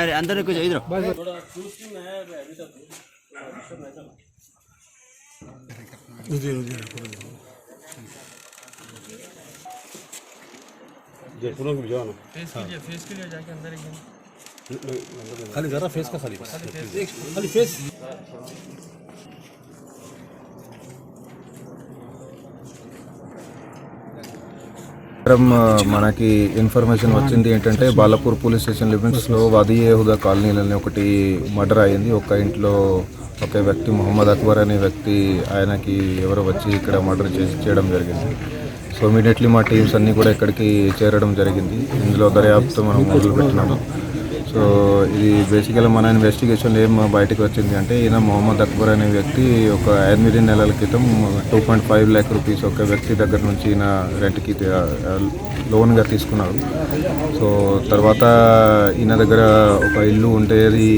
अरे अंदर कुछ इधर फेस के लिए जाके अंदर एकदम खाली जरा फेस का खाली फेस మనకి ఇన్ఫర్మేషన్ వచ్చింది ఏంటంటే బాలాపూర్ పోలీస్ స్టేషన్ లిమిట్స్లో వాదియే హుదా కాలనీలని ఒకటి మర్డర్ అయ్యింది. ఒక ఇంట్లో ఒక వ్యక్తి మొహమ్మద్ అక్బర్ అనే వ్యక్తి ఆయనకి ఎవరో వచ్చి ఇక్కడ మర్డర్ చేయడం జరిగింది. సో ఇమీడియట్లీ మా టీమ్స్ అన్నీ కూడా ఇక్కడికి చేరడం జరిగింది. ఇందులో దర్యాప్తు మనం మొదలుపెట్టినాము. సో ఇది బేసికల్గా మన ఇన్వెస్టిగేషన్ ఏం బయటకు వచ్చింది అంటే ఈయన మొహమ్మద్ అక్బర్ అనే వ్యక్తి ఒక 8 నెలల క్రితం 2.5 lakh రూపీస్ ఒక వ్యక్తి దగ్గర నుంచి ఈయన రెంట్కి లోన్గా తీసుకున్నాడు. సో తర్వాత ఈయన దగ్గర ఒక ఇల్లు ఉంటే అది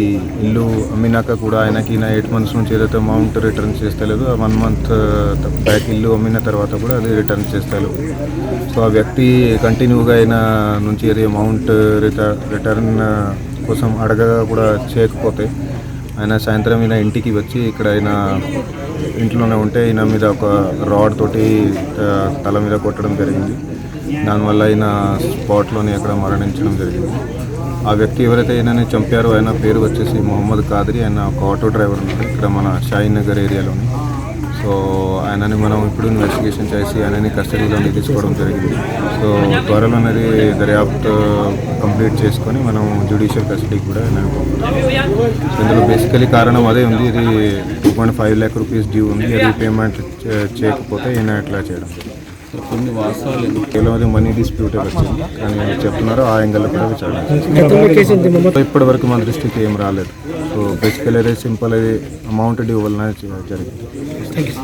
ఇల్లు అమ్మినాక కూడా ఈయన 8 months నుంచి ఏదైతే అమౌంట్ రిటర్న్ చేస్తలేదు, 1 month బ్యాక్ ఇల్లు అమ్మిన తర్వాత కూడా అది రిటర్న్ చేస్తలేదు. సో ఆ వ్యక్తి కంటిన్యూగా ఆయన నుంచి అది అమౌంట్ రిటర్న్ కోసం అడగగా కూడా చేయకపోతే ఆయన సాయంత్రం ఈయన ఇంటికి వచ్చి ఇక్కడ ఆయన ఇంట్లోనే ఉంటే ఈయన మీద ఒక రాడ్ తోటి తల మీద కొట్టడం జరిగింది. దానివల్ల ఆయన స్పాట్లోనే అక్కడ మరణించడం జరిగింది. ఆ వ్యక్తి ఎవరైతే ఈయనని చంపారో ఆయన పేరు వచ్చేసి మొహమ్మద్ కాదరి. ఆయన ఒక ఆటో డ్రైవర్ ఉన్నాడు ఇక్కడ మన షాహీన్ నగర్ ఏరియాలోని. సో ఆయనని మనం ఇప్పుడు ఇన్వెస్టిగేషన్ చేసి ఆయనని కస్టడీలోకి తీసుకోవడం జరిగింది. సో త్వరలో అనేది దర్యాప్తు కంప్లీట్ చేసుకొని మనం జ్యుడిషియల్ కస్టడీకి కూడా ఇందులో బేసికలీ కారణం అదే ఉంది. ఇది 2.5 lakh రూపీస్ డ్యూ ఉంది. అది పేమెంట్ చేయకపోతే ఈయన ఎట్లా చేయడం కొన్ని వాస్తవాలు కేవలం అది మనీ డిస్ప్యూటే వచ్చింది కానీ చెప్తున్నారు ఆ యాంగిల్లో కూడా విచారణ. ఇప్పటి వరకు మన దృష్టికి ఏం రాలేదు. సో బేసికలీ అదే సింపుల్ అది అమౌంట్ డ్యూ వలన జరిగింది.